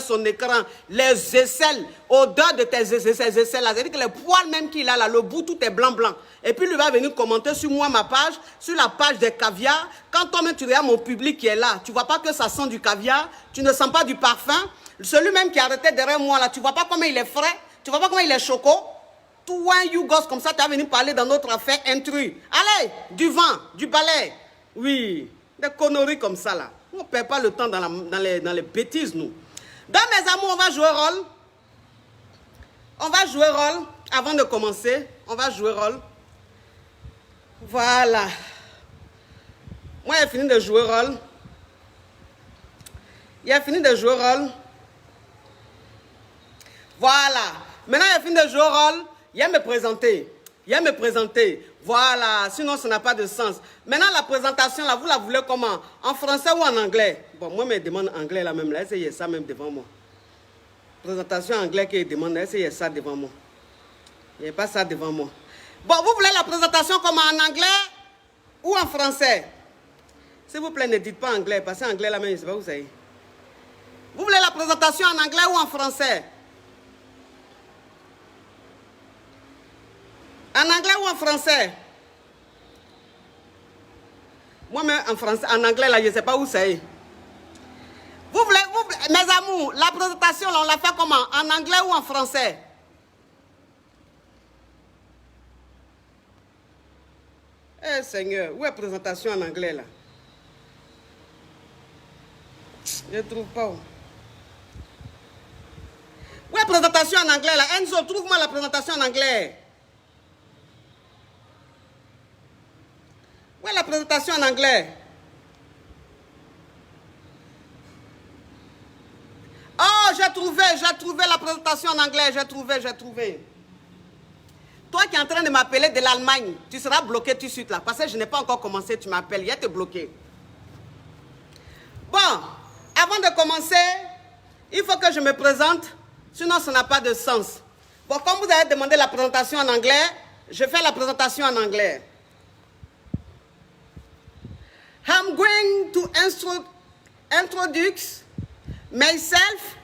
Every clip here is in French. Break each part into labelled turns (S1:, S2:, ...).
S1: son écran, les aisselles, odeur de tes aisselles là, c'est-à-dire que les poils même qu'il a là, le bout tout est blanc. Et puis lui va venir commenter sur moi, ma page, sur la page des caviars. Quand toi-même tu regardes mon public qui est là, tu vois pas que ça sent du caviar, tu ne sens pas du parfum. Celui même qui est arrêté derrière moi là, tu vois pas comment il est frais, tu vois pas comment il est choco. Toi, you gosse comme ça, tu vas venir parler dans notre affaire intrus. Allez, du vent, du balai. Oui, des conneries comme ça là. On ne perd pas le temps dans les bêtises, nous. Donc, mes amours, on va jouer rôle. On va jouer rôle. Avant de commencer, on va jouer rôle. Voilà. Moi, j'ai fini de jouer rôle. Il a fini de jouer rôle. Voilà. Maintenant, il a fini de jouer rôle. Il va me présenter. Il va me présenter. Voilà. Sinon, ça n'a pas de sens. Maintenant, la présentation, là, vous la voulez comment? En français ou en anglais? Bon, moi, je me demande anglais là même. Là, essayez ça même devant moi. Présentation en anglais qui demande. Essayez ça devant moi. Il n'y a pas ça devant moi. Bon, vous voulez la présentation comment? En anglais ou en français? S'il vous plaît, ne dites pas anglais. Parce que anglais là même, je ne sais pas où c'est. Vous voulez la présentation en anglais ou en français? En anglais ou en français? Moi-même en français, en anglais, là, je ne sais pas où c'est. Vous voulez, mes amours, la présentation, là, on la fait comment? En anglais ou en français? Eh Seigneur, où est la présentation en anglais, là? Je ne trouve pas. Où est la présentation en anglais, là? Enzo, trouve-moi la présentation en anglais. Où est la présentation en anglais? Oh, j'ai trouvé la présentation en anglais, j'ai trouvé. Toi qui es en train de m'appeler de l'Allemagne, tu seras bloqué tout de suite là, parce que je n'ai pas encore commencé, tu m'appelles, il y a te bloqué. Bon, avant de commencer, il faut que je me présente, sinon ça n'a pas de sens. Bon, comme vous avez demandé la présentation en anglais, je fais la présentation en anglais. I'm going to introduce myself.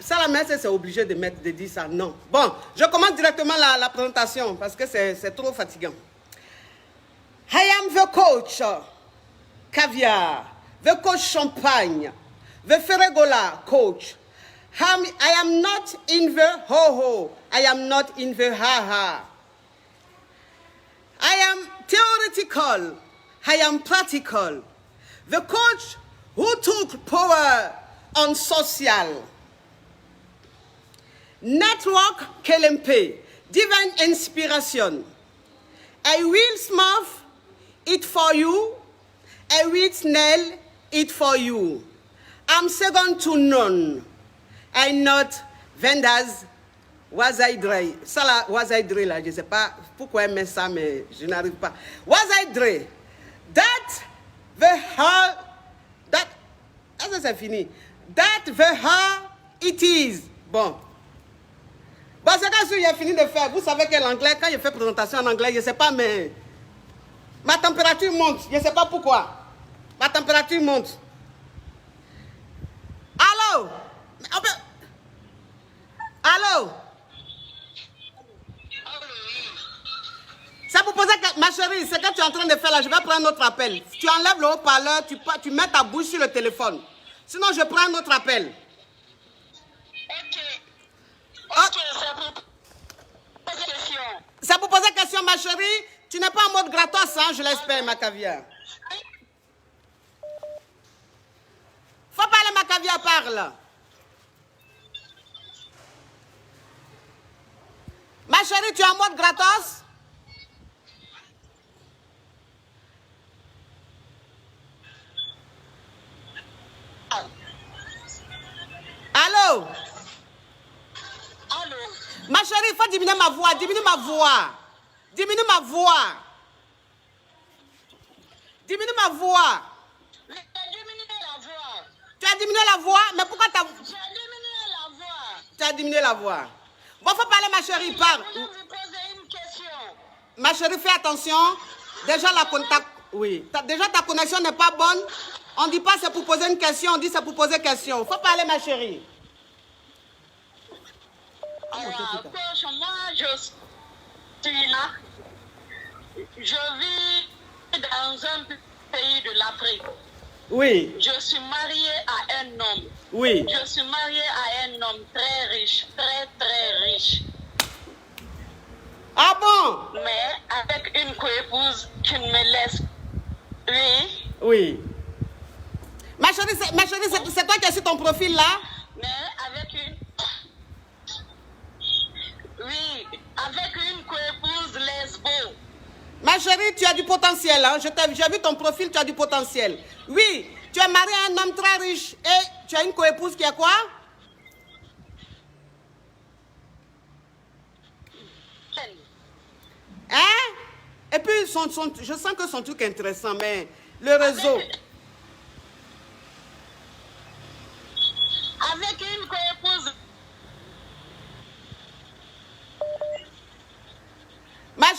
S1: Ça, la messe, c'est obligé de dire ça. Non. Bon, je commence directement la présentation parce que c'est trop fatigant. I am the coach caviar, the coach champagne, the Ferregola coach. I am not in the ho-ho. I am not in the ha-ha. I am theoretical. I am practical. The coach who took power on social. Network KLMP, divine inspiration. I will smooth it for you. I will nail it for you. I'm second to none. I'm not vendors. Was I dry? Ça là, was I dry là, je ne sais pas pourquoi elle met ça, mais je n'arrive pas. Was I dry? That the her, that, ça c'est fini. That the her it is. Bon. Bon, c'est quand j'ai fini de faire. Vous savez que l'anglais, quand je fais présentation en anglais, je ne sais pas, mais ma température monte. Je ne sais pas pourquoi. Ma température monte. Allô? Allô? C'est pour poser que, ma chérie, ce que tu es en train de faire là, je vais prendre notre appel. Tu enlèves le haut-parleur, tu mets ta bouche sur le téléphone. Sinon, je prends notre appel. Ok, c'est pour poser question, ma chérie. Tu n'es pas en mode gratos, hein, je l'espère, ma caviar. Faut parler, ma caviar, parle. Ma chérie, tu es en mode gratos? Allô?
S2: Allô?
S1: Ma chérie, il faut diminuer ma voix, diminue ma voix. Diminue ma voix. Diminue ma voix.
S2: Mais tu as diminué la voix.
S1: Tu as diminué la voix? Mais pourquoi tu as...
S2: Tu as diminué la voix.
S1: Tu as diminué la voix. Bon, faut parler, ma chérie, parle.
S2: Je voulais vous poser une question.
S1: Ma chérie, fais attention. Déjà, la contact... Oui. Déjà, ta connexion n'est pas bonne. On ne dit pas c'est pour poser une question, on dit c'est pour poser une question. Faut parler, ma chérie.
S2: Coach, moi, je suis là. Je vis dans un pays de l'Afrique.
S1: Oui.
S2: Je suis mariée à un homme.
S1: Oui.
S2: Je suis mariée à un homme très riche, très, très riche.
S1: Ah bon?
S2: Mais avec une coépouse qui ne me laisse. Oui.
S1: Oui. Ma chérie, c'est toi qui es sur ton profil là?
S2: Mais avec une. Oui, avec une coépouse lesbo.
S1: Ma chérie, tu as du potentiel. Hein? J'ai vu ton profil, tu as du potentiel. Oui, tu es marié à un homme très riche et tu as une coépouse qui est quoi? Hein? Et puis, je sens que son truc est intéressant, mais le réseau.
S2: Avec une coépouse.
S1: Ma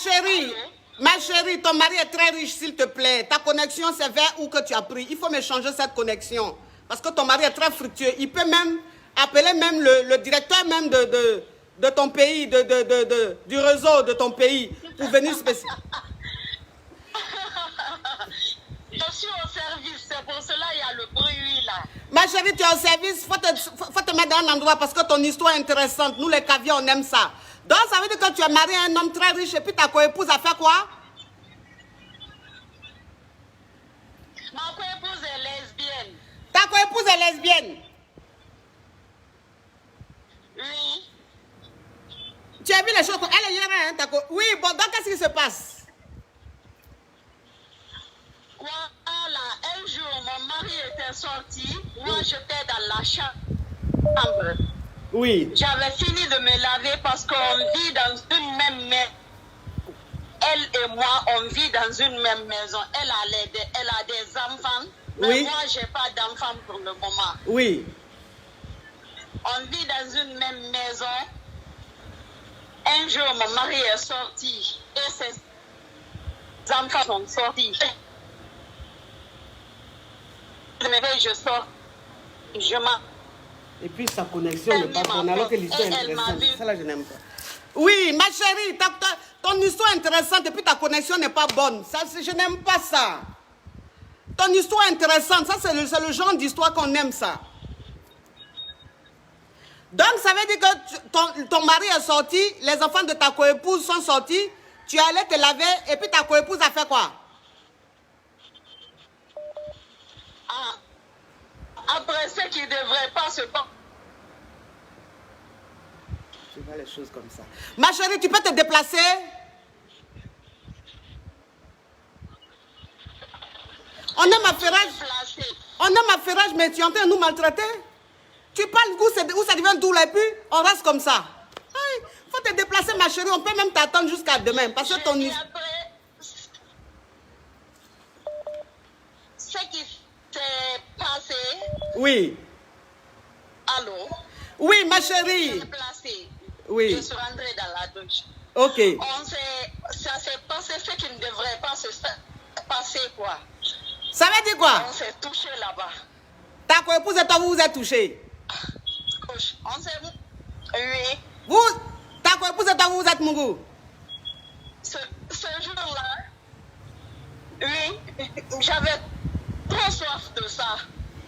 S1: chérie, ton mari est très riche, s'il te plaît. Ta connexion, c'est vers où que tu as pris. Il faut me changer cette connexion. Parce que ton mari est très fructueux. Il peut même appeler même le directeur même de ton pays, du réseau de ton pays, pour venir spécial.
S2: Je suis au service, c'est pour cela qu'il y a le bruit là.
S1: Ma chérie, tu es au service, faut te mettre dans un endroit parce que ton histoire est intéressante. Nous, les caviars, on aime ça. Donc, ça veut dire que tu es marié à un homme très riche et puis ta coépouse a fait quoi?
S2: Ma coépouse est lesbienne.
S1: Ta coépouse est lesbienne?
S2: Oui.
S1: Tu as vu les choses? Elle est hier, hein, oui, bon, donc qu'est-ce qui se passe?
S2: Voilà, un jour, mon mari était sorti. Moi, j'étais dans la chambre.
S1: Oui.
S2: J'avais fini de me laver parce qu'on vit dans une même maison. Elle et moi, on vit dans une même maison. Elle a des enfants. Mais
S1: Oui.
S2: moi, je n'ai pas d'enfants pour le moment.
S1: Oui.
S2: On vit dans une même maison. Un jour, mon mari est sorti et ses enfants sont sortis. Je me réveille, je sors. Je m'en...
S1: Et puis sa connexion n'est pas bonne alors que l'histoire est
S2: Elle m'a
S1: intéressante.
S2: vu.
S1: Ça là, je n'aime pas. Oui, ma chérie, ton histoire est intéressante et puis ta connexion n'est pas bonne. Ça, je n'aime pas ça. Ton histoire est intéressante. Ça, c'est le genre d'histoire qu'on aime, ça. Donc, ça veut dire que ton mari est sorti, les enfants de ta coépouse sont sortis, tu es allé te laver et puis ta coépouse a fait quoi?
S2: Ah, après ce qui ne devrait pas se passer.
S1: Je vois les choses comme ça. Ma chérie, tu peux te déplacer? On aime affairage, mais tu es en train de nous maltraiter. Tu parles où ça devient doux là, et puis on reste comme ça. Il faut te déplacer, ma chérie. On peut même t'attendre jusqu'à demain. Parce que ton...
S2: Et après, ce qui s'est passé...
S1: Oui.
S2: Allô?
S1: Oui, ma
S2: Je
S1: chérie.
S2: suis placée.
S1: Oui.
S2: Je suis rentrée dans la douche.
S1: Ok.
S2: Ça s'est passé ce qui ne devrait pas se passer, quoi.
S1: Ça veut dire quoi?
S2: On s'est touché là-bas.
S1: Ta coépouse et toi, vous vous êtes touchés.
S2: On s'est... Oui.
S1: Ta coépouse et toi, vous vous êtes mourus.
S2: Ce jour-là, oui, j'avais trop soif de ça.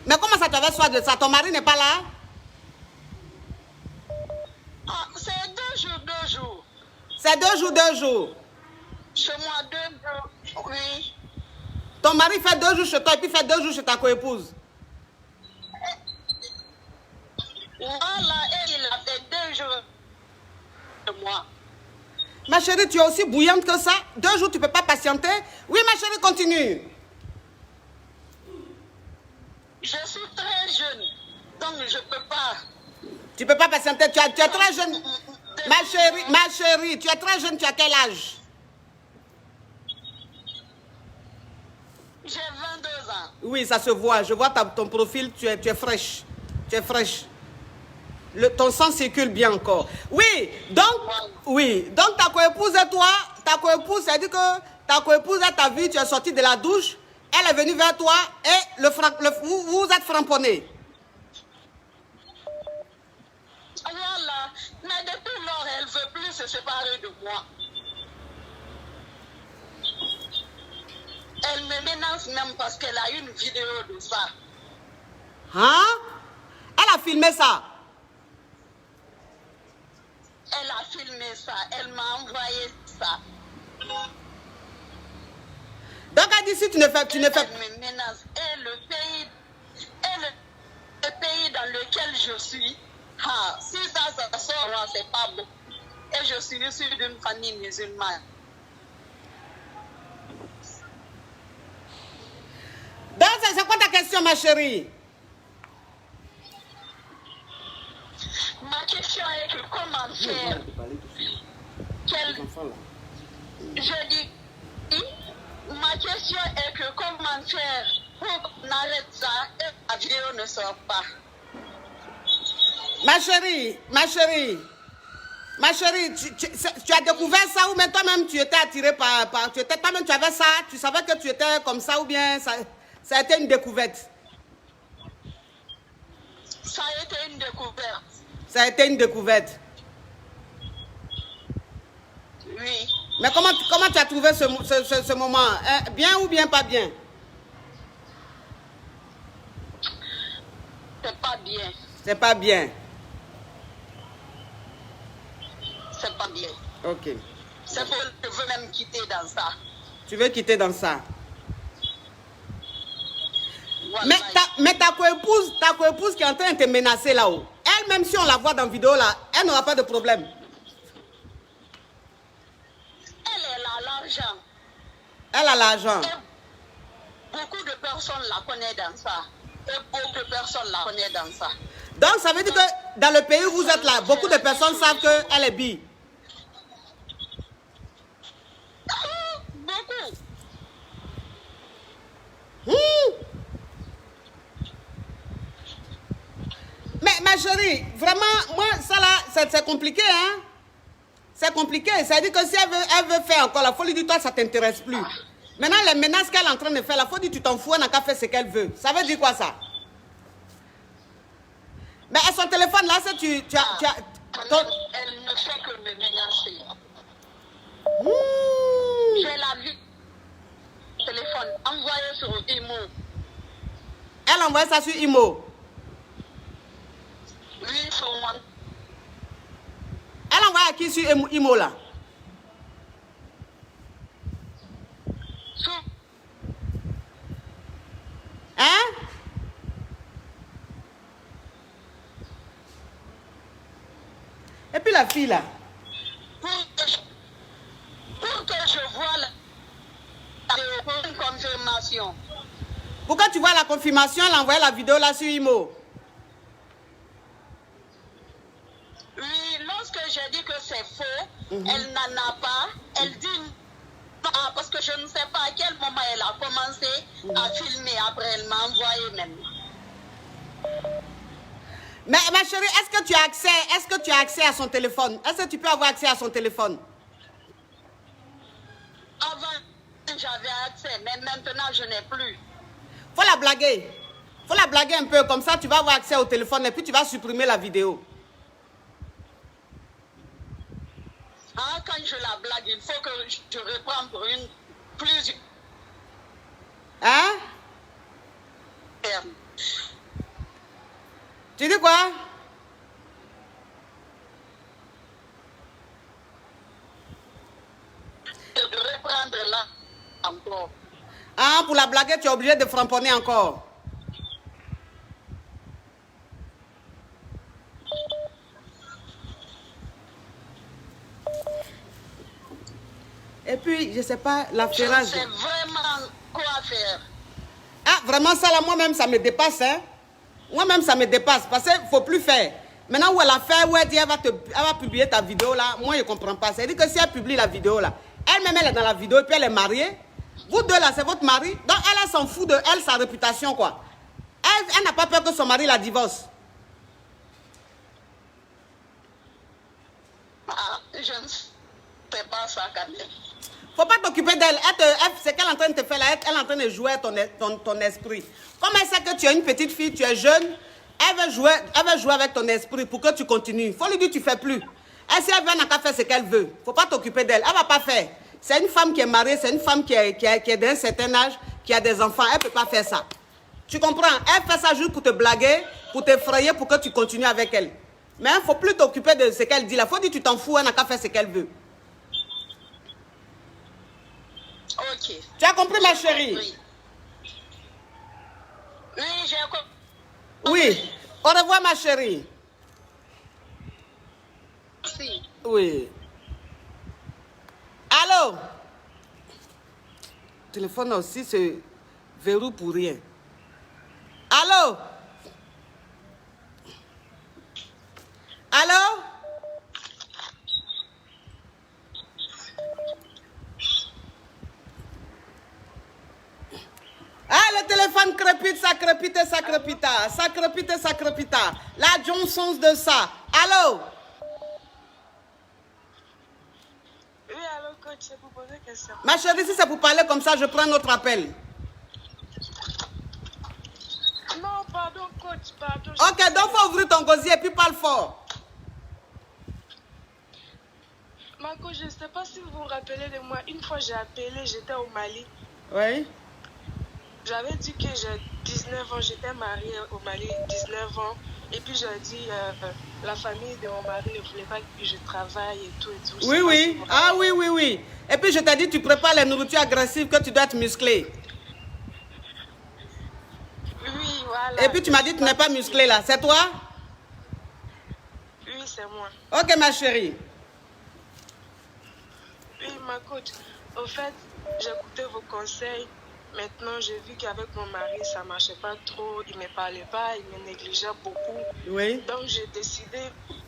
S1: Mais comment ça t'avait soif de ça? Ton mari n'est pas là?
S2: Ah, c'est 2 jours.
S1: C'est 2 jours.
S2: Chez moi, 2 jours, oui.
S1: Ton mari fait 2 jours chez toi et puis fait 2 jours chez ta coépouse.
S2: Voilà, et il a fait 2 jours de moi.
S1: Ma chérie, tu es aussi bouillante que ça. 2 jours, tu ne peux pas patienter. Oui, ma chérie, continue.
S2: Je suis très jeune, donc je ne peux pas.
S1: Tu ne peux pas patienter. Tu es très jeune. Ma chérie, tu es très jeune. Tu as quel âge?
S2: J'ai 22 ans.
S1: Oui, ça se voit. Je vois ton profil. Tu es fraîche. Tu es fraîche. Ton sang circule bien encore. Oui, donc ta coépouse et toi, ta coépouse, ça dit que ta coépouse, elle t'a vu, tu es sorti de la douche, Elle est venue vers toi et vous êtes frapponnés.
S2: Voilà. Mais depuis lors, elle ne veut plus se séparer de moi. Elle me menace même parce qu'elle a une vidéo de ça.
S1: Hein? Elle a filmé ça.
S2: Elle a filmé ça. Elle m'a envoyé ça.
S1: Donc elle dit si tu ne fais...
S2: Elle me menace. Et le pays dans lequel je suis, si ça sort, c'est pas bon. Et je suis issue d'une famille musulmane.
S1: Donc c'est quoi ta question, ma chérie?
S2: Ma question est que comment faire? Je dis, ma question est que comment faire pour qu'on arrête ça et la vidéo ne sort pas.
S1: Ma chérie, tu as découvert ça ou même toi-même tu étais attirée par toi-même tu avais ça, tu savais que tu étais comme ça ou bien ça a été une découverte?
S2: Ça a été une découverte.
S1: Ça a été une découverte.
S2: Oui.
S1: Mais comment tu as trouvé ce moment? Hein? Bien ou bien pas bien?
S2: C'est pas bien.
S1: C'est pas bien.
S2: C'est pas bien.
S1: Ok.
S2: C'est pour je veux même quitter dans ça.
S1: Tu veux quitter dans ça?
S2: Voilà.
S1: Mais ta coépouse qui est en train de te menacer là-haut, elle, même si on la voit dans la vidéo là, elle n'aura pas de problème.
S2: Elle a l'argent.
S1: Elle a l'argent.
S2: Beaucoup de personnes la connaissent dans ça. Et beaucoup de personnes la connaissent dans ça.
S1: Donc ça veut dire que dans le pays où vous êtes là, beaucoup de personnes savent qu'elle est bi.
S2: Beaucoup.
S1: Mais ma chérie, vraiment, moi, ça là, c'est compliqué, hein? C'est compliqué. Ça veut dire que si elle veut faire encore la folie, dis-toi, ça ne t'intéresse plus. Maintenant, les menaces qu'elle est en train de faire, la folie, tu t'en fous, elle n'a qu'à faire ce qu'elle veut. Ça veut dire quoi, ça? Mais à son téléphone, là, c'est
S2: Elle ne fait que me menacer. J'ai la vie. Téléphone envoyé sur Imo.
S1: Elle envoie ça sur Imo.
S2: Oui, sur moi.
S1: Elle envoie à qui sur Imo, là? Hein? Et puis la fille, là?
S2: Pour que je vois une confirmation.
S1: Pourquoi tu vois la confirmation, elle envoie la vidéo là sur Imo?
S2: Oui, lorsque j'ai dit que c'est faux, elle n'en a pas. Elle dit non, parce que je ne sais pas à quel moment elle a commencé à filmer. Après, elle m'a envoyé même.
S1: Mais ma chérie, est-ce que tu as accès à son téléphone? Est-ce que tu peux avoir accès à son téléphone?
S2: Avant, j'avais accès, mais maintenant, je n'ai plus.
S1: Faut la blaguer. Faut la blaguer un peu, comme ça tu vas avoir accès au téléphone et puis tu vas supprimer la vidéo.
S2: Quand je la blague, il faut que je reprenne pour une plus.
S1: Hein? Tu dis quoi?
S2: Reprendre là encore.
S1: Ah, pour la blaguer, tu es obligé de framponner encore. Et puis, je sais pas, la ferrage.
S2: Je sais vraiment quoi faire.
S1: Ah, vraiment, ça là, moi-même, ça me dépasse, hein. Moi-même, ça me dépasse, parce qu'il ne faut plus faire. Maintenant, où elle a fait, où elle dit, elle va publier ta vidéo là, moi, je ne comprends pas. C'est-à-dire que si elle publie la vidéo là, elle-même, elle est dans la vidéo, et puis elle est mariée. Vous deux là, c'est votre mari. Donc, elle s'en fout de elle, sa réputation, quoi. Elle n'a pas peur que son mari la divorce.
S2: Je ne sais pas ça quand même.
S1: Faut pas t'occuper d'elle. C'est qu'elle est en train de te faire là. Elle est en train de jouer ton esprit. Comme elle sait que tu es une petite fille, tu es jeune, elle veut jouer avec ton esprit pour que tu continues. Il faut lui dire que tu ne fais plus. Elle, si elle veut, elle n'a qu'à faire ce qu'elle veut. Il ne faut pas t'occuper d'elle. Elle ne va pas faire. C'est une femme qui est mariée, c'est une femme qui est d'un certain âge, qui a des enfants. Elle ne peut pas faire ça. Tu comprends? Elle fait ça juste pour te blaguer, pour t'effrayer, pour que tu continues avec elle. Mais il ne faut plus t'occuper de ce qu'elle dit là. Il faut dire que tu t'en fous, elle n'a qu'à faire ce qu'elle veut.
S2: Ok.
S1: Tu as compris, ma chérie?
S2: Oui. Oui, j'ai compris.
S1: Oui. Au revoir, ma chérie.
S2: Merci.
S1: Oui. Allô? Le téléphone aussi se verrou pour rien. Allô? Allô? Ah, le téléphone crépite, ça crépite, ça crépite, ça crépite, ça crépite. La Johnson de ça. Allô?
S3: Oui, alors coach, c'est pour poser une question.
S1: Ma chérie, si c'est pour parler comme ça, je prends notre appel.
S3: Non, pardon coach, pardon.
S1: Ok, donc faut ouvrir ton gosier et puis parle fort.
S3: Ma coach, je ne sais pas si vous vous rappelez de moi. Une fois j'ai appelé, j'étais au Mali.
S1: Oui.
S3: J'avais dit que j'ai 19 ans, j'étais mariée au Mali, 19 ans. Et puis j'ai dit, la famille de mon mari ne voulait pas que je travaille et tout et tout.
S1: Oui, oui. Ah oui, oui, oui. Et puis je t'ai dit, tu prépares les nourritures agressives, que tu dois être musclé.
S3: Oui, voilà.
S1: Et puis tu m'as dit, tu n'es pas musclé là. C'est toi?
S3: Oui, c'est moi.
S1: Ok, ma chérie.
S3: Oui, ma coach. Au fait, j'ai écouté vos conseils. Maintenant, j'ai vu qu'avec mon mari, ça ne marchait pas trop. Il ne me parlait pas, il me négligeait beaucoup.
S1: Oui.
S3: Donc, j'ai décidé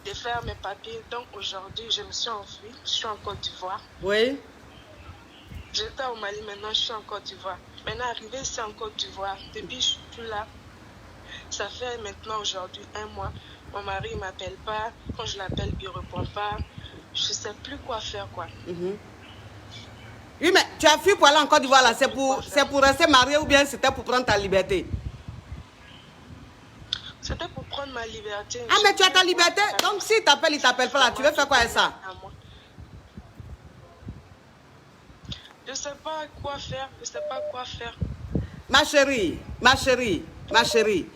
S3: de faire mes papiers. Donc, aujourd'hui, je me suis enfuie. Je suis en Côte d'Ivoire.
S1: Oui.
S3: J'étais au Mali, maintenant, je suis en Côte d'Ivoire. Maintenant, arrivé ici en Côte d'Ivoire, depuis que je suis là, ça fait maintenant aujourd'hui 1 mois. Mon mari ne m'appelle pas. Quand je l'appelle, il ne répond pas. Je ne sais plus quoi faire, quoi.
S1: Oui, mais tu as fui pour aller en Côte d'Ivoire là, c'est pour rester marié ou bien c'était pour prendre ta liberté?
S3: C'était pour prendre ma liberté.
S1: Ah, mais tu as ta liberté? Donc s'il t'appelle, il t'appelle pas là, tu veux faire quoi avec ça?
S3: Je ne sais pas quoi faire, je ne sais pas quoi faire.
S1: Ma chérie, ma chérie, ma chérie,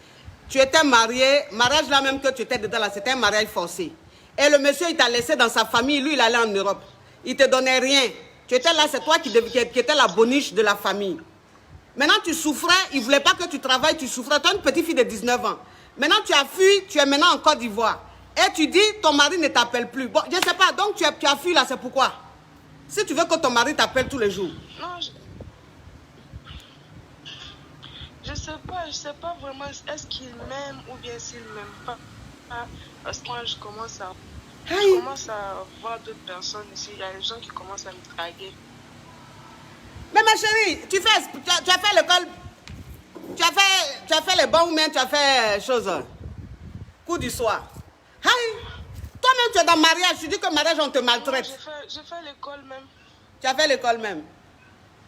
S1: tu étais mariée, mariage là même que tu étais dedans là, c'était un mariage forcé. Et le monsieur, il t'a laissé dans sa famille, lui, il allait en Europe. Il te donnait rien. Tu étais là, c'est toi qui étais la boniche de la famille. Maintenant, tu souffrais, il ne voulait pas que tu travailles, tu souffrais. Tu es une petite fille de 19 ans. Maintenant, tu as fui, tu es maintenant en Côte d'Ivoire. Et tu dis, ton mari ne t'appelle plus. Bon, je ne sais pas, donc tu as fui là, c'est pourquoi? Si tu veux que ton mari t'appelle tous les jours.
S3: Non, je sais pas vraiment, est-ce qu'il m'aime ou bien s'il ne m'aime pas. Parce que moi, je commence à voir d'autres personnes ici. Il y a des gens qui commencent à me draguer.
S1: Mais ma chérie, tu as fait l'école, tu as fait les bons ou bien tu as fait chose, coup du soir. Hey, toi-même tu es dans le mariage, tu dis que le mariage on te maltraite.
S3: J'ai fait l'école même.
S1: Tu as fait l'école même.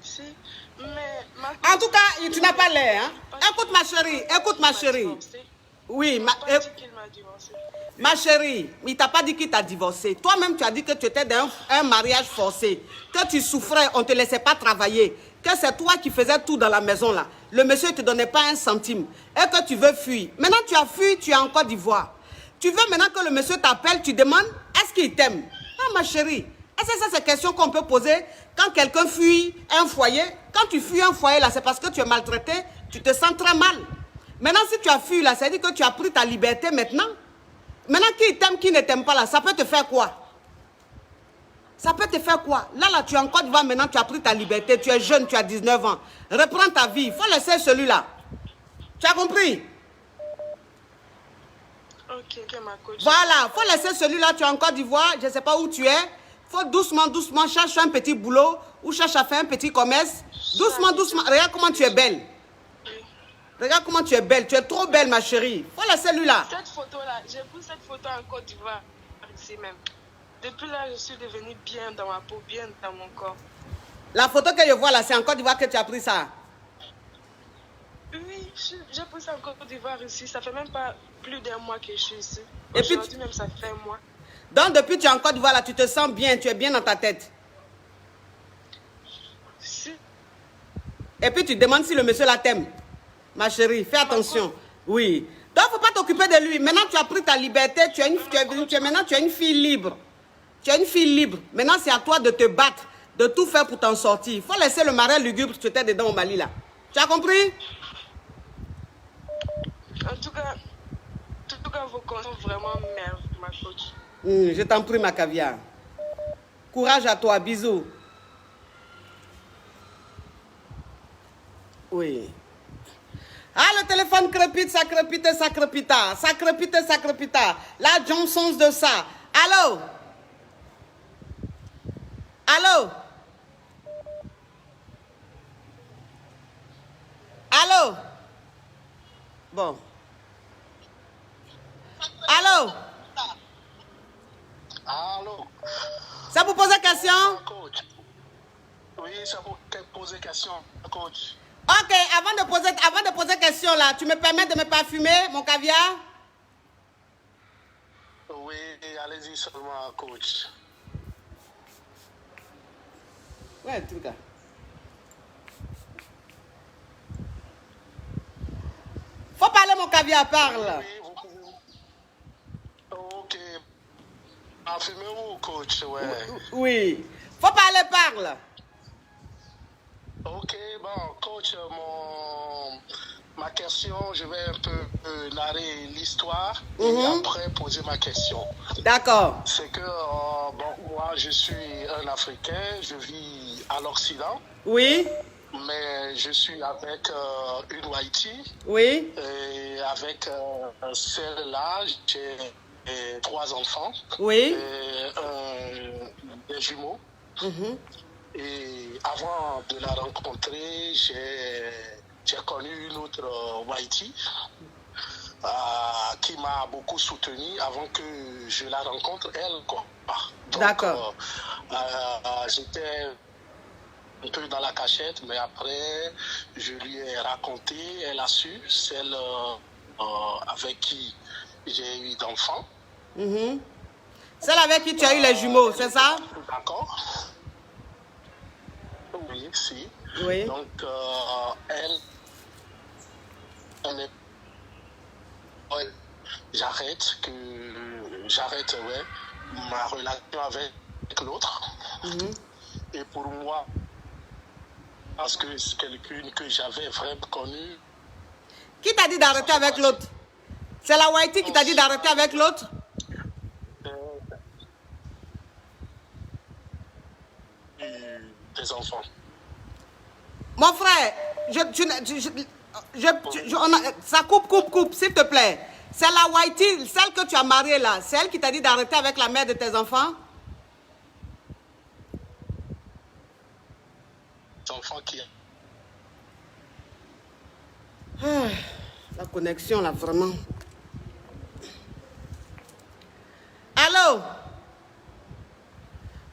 S3: Si, mais
S1: en tout cas, tu n'as pas l'air. Hein? Écoute ma chérie, écoute ma chérie. Oui, ma chérie, il t'a pas dit qu'il t'a divorcé. Toi-même, tu as dit que tu étais dans un mariage forcé, que tu souffrais, on ne te laissait pas travailler, que c'est toi qui faisais tout dans la maison là. Le monsieur ne te donnait pas un centime et que tu veux fuir. Maintenant, tu as fui, tu es en Côte d'Ivoire. Tu veux maintenant que le monsieur t'appelle, tu demandes, est-ce qu'il t'aime? Ah, ma chérie, est-ce que ça, c'est une question qu'on peut poser quand quelqu'un fuit un foyer? Quand tu fuis un foyer là, c'est parce que tu es maltraité, tu te sens très mal. Maintenant, si tu as fui là, ça veut dire que tu as pris ta liberté maintenant. Maintenant, qui t'aime, qui ne t'aime pas là, ça peut te faire quoi? Ça peut te faire quoi? Là, tu es en Côte d'Ivoire, maintenant, tu as pris ta liberté, tu es jeune, tu as 19 ans. Reprends ta vie, il faut laisser celui-là. Tu as compris?
S3: Ok, ma coach.
S1: Voilà, il faut laisser celui-là, tu es en Côte d'Ivoire, je ne sais pas où tu es. Il faut doucement, doucement, cherche un petit boulot ou cherche à faire un petit commerce. Doucement, doucement, regarde comment tu es belle. Regarde comment tu es belle, tu es trop belle ma chérie. Voilà celui-là.
S3: Cette photo-là, j'ai pris cette photo en Côte d'Ivoire, ici même. Depuis là, je suis devenue bien dans ma peau, bien dans mon corps.
S1: La photo que je vois là, c'est en Côte d'Ivoire que tu as pris ça?
S3: Oui, j'ai pris ça en Côte d'Ivoire ici. Ça fait même pas plus d'un mois que je suis ici.
S1: Et puis,
S3: aujourd'hui même, ça fait un mois.
S1: Donc, depuis que tu es en Côte d'Ivoire là, tu te sens bien, tu es bien dans ta tête?
S3: Si.
S1: Et puis, tu demandes si le monsieur là t'aime. Ma chérie, fais attention. Oui. Donc, il ne faut pas t'occuper de lui. Maintenant, tu as pris ta liberté. Maintenant, tu es une fille libre. Tu es une fille libre. Maintenant, c'est à toi de te battre, de tout faire pour t'en sortir. Il faut laisser le marais lugubre que tu étais dedans au Mali, là. Tu as compris?
S3: En tout cas, vos conseils sont vraiment merveilleux, ma coach.
S1: Je t'en prie, ma caviar. Courage à toi. Bisous. Oui. Ah, le téléphone crépite, ça crépite, ça crépita. Ça crépite, ça crépita. La Johnson's de ça. Allô? Allô? Allô? Bon. Allô?
S4: Allô?
S1: Ça vous pose question?
S4: Coach. Oui, ça vous pose question, coach.
S1: Ok, avant de poser question là, tu me permets de me parfumer, mon caviar?
S4: Oui, allez-y seulement, coach.
S1: Ouais, tout cas. Faut parler, mon caviar, parle.
S4: Oui, vous pouvez. Ok. Parfumez-vous, coach, ouais.
S1: Oui. Faut parler, parle.
S4: Ok, bon, coach, ma question, je vais un peu narrer l'histoire et après poser ma question.
S1: D'accord.
S4: C'est que, bon, moi, je suis un Africain, je vis à l'Occident.
S1: Oui.
S4: Mais je suis avec une Whitey.
S1: Oui.
S4: Et avec celle-là, j'ai 3 enfants.
S1: Oui.
S4: Et des jumeaux. Et avant de la rencontrer, j'ai connu une autre Whitey qui m'a beaucoup soutenu avant que je la rencontre, elle, quoi.
S1: D'accord.
S4: J'étais un peu dans la cachette, mais après, je lui ai raconté, elle a su, celle avec qui j'ai eu d'enfants.
S1: Celle avec qui tu as eu les jumeaux, c'est ça?
S4: D'accord. Oui, si.
S1: Oui.
S4: Donc, j'arrête ma relation avec l'autre. Et pour moi, parce que c'est quelqu'un que j'avais vraiment connu.
S1: Qui t'a dit d'arrêter avec l'autre? C'est la Whitey qui t'a dit d'arrêter avec l'autre?
S4: Des enfants.
S1: Mon frère, ça coupe, s'il te plaît. C'est la Whitey, celle que tu as mariée là, c'est elle qui t'a dit d'arrêter avec la mère de tes enfants?
S4: Des enfants qui...
S1: La connexion là, vraiment. Allô?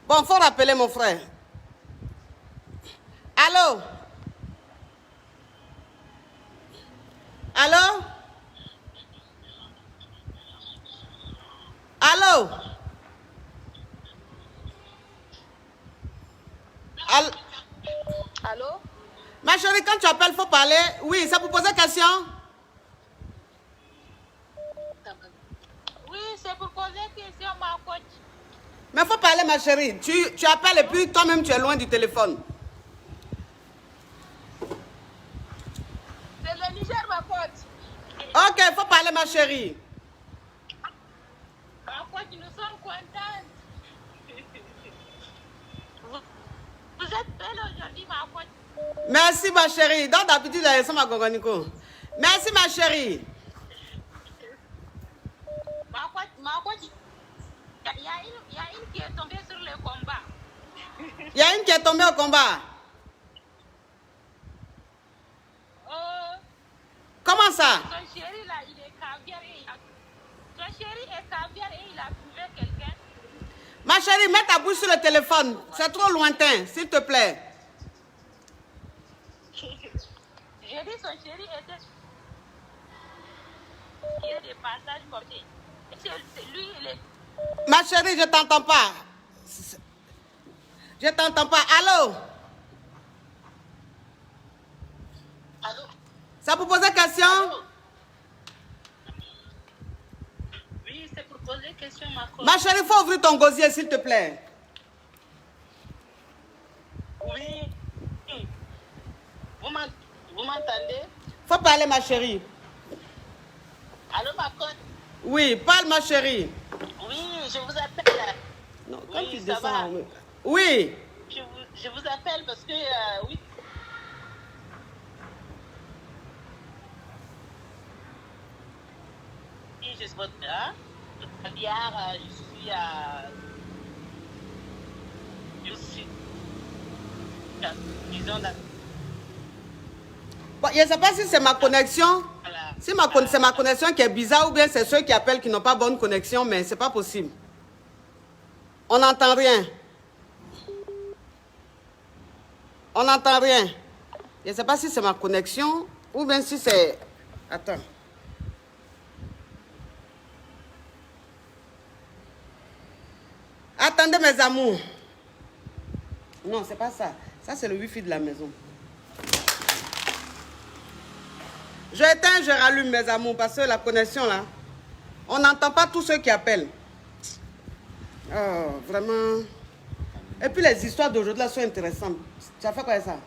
S1: Bon, faut rappeler mon frère. Allô? Allô? Allô?
S2: Allô?
S1: Ma chérie, quand tu appelles, faut parler. Oui, ça vous poser question?
S2: Oui, c'est pour poser question, ma coach.
S1: Mais faut parler, ma chérie. Tu appelles et puis toi-même, tu es loin du téléphone.
S2: C'est le Niger, ma coach.
S1: Ok, faut parler, ma chérie.
S2: Ma coach, nous sommes contents. Vous êtes belle aujourd'hui, ma coach.
S1: Merci, ma chérie. Donc, d'habitude, c'est ma gogoniko. Merci, ma chérie.
S2: Ma coach, il y a une qui est tombée sur le combat.
S1: Il y a une qui est tombée au combat. Comment ça?
S2: Son chéri, là, il est caviar et il a trouvé quelqu'un.
S1: Ma chérie, mets ta bouche sur le téléphone. C'est trop lointain, s'il te plaît.
S2: J'ai dit son chéri était... Il y a des passages comme ça. C'est lui, il est...
S1: Ma chérie, je t'entends pas. Je t'entends pas. Allô?
S2: Allô?
S1: Ça pour poser question?
S2: Oui, c'est pour poser question, ma copine.
S1: Ma chérie, il faut ouvrir ton gosier, s'il te plaît.
S2: Oui. Vous m'entendez?
S1: Faut parler, ma chérie.
S2: Allô, ma copine?
S1: Oui, parle, ma chérie.
S2: Oui, je vous appelle.
S1: Non, quand
S2: Oui,
S1: tu
S2: ça
S1: descends...
S2: va.
S1: Oui.
S2: Je vous appelle parce que, oui. Oui, je suis votre... Hein? Hier, je suis... Disons...
S1: Bon, je ne sais pas si c'est ma connexion. Si c'est ma connexion qui est bizarre ou bien c'est ceux qui appellent qui n'ont pas bonne connexion, mais c'est pas possible. On n'entend rien. On n'entend rien. Je ne sais pas si c'est ma connexion ou bien si c'est... Attends. Attendez mes amours. Non, c'est pas ça. Ça, c'est le wifi de la maison. Je éteins, je rallume mes amours parce que la connexion là, on n'entend pas tous ceux qui appellent. Oh, vraiment. Et puis les histoires d'aujourd'hui là sont intéressantes. Tu as fait quoi avec ça?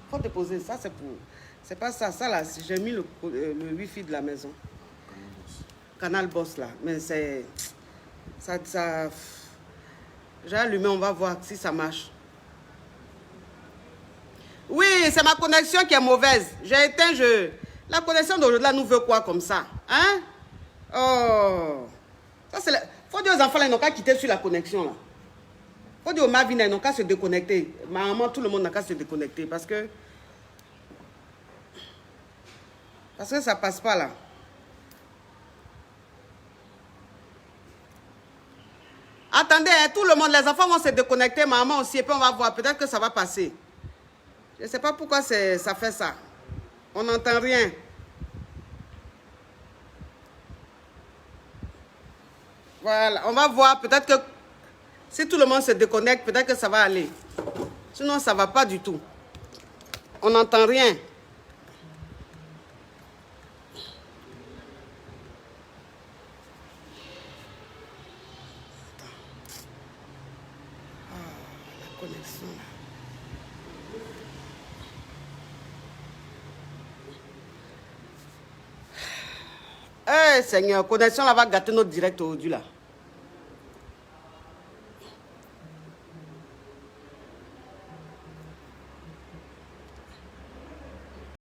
S1: Faut te poser. Ça c'est pour... C'est pas ça. Ça là, j'ai mis le wifi de la maison. Canal Boss là. Mais c'est... Ça... J'ai allumé, on va voir si ça marche. Oui, c'est ma connexion qui est mauvaise. J'ai éteint, La connexion d'aujourd'hui là nous veut quoi comme ça? Hein? Oh! Ça c'est... Faut dire aux enfants là, ils n'ont qu'à quitter sur la connexion là. Faut dire aux Mavina, ils n'ont qu'à se déconnecter. Maman, tout le monde n'a qu'à se déconnecter parce que ça passe pas là. Attendez, hein, tout le monde, les enfants vont se déconnecter, maman aussi, et puis on va voir, peut-être que ça va passer. Je ne sais pas pourquoi ça fait ça. On n'entend rien. Voilà, on va voir, peut-être que si tout le monde se déconnecte, peut-être que ça va aller. Sinon, ça ne va pas du tout. On n'entend rien. Connexion là. Eh Seigneur, connexion là va gâter notre direct aujourd'hui là.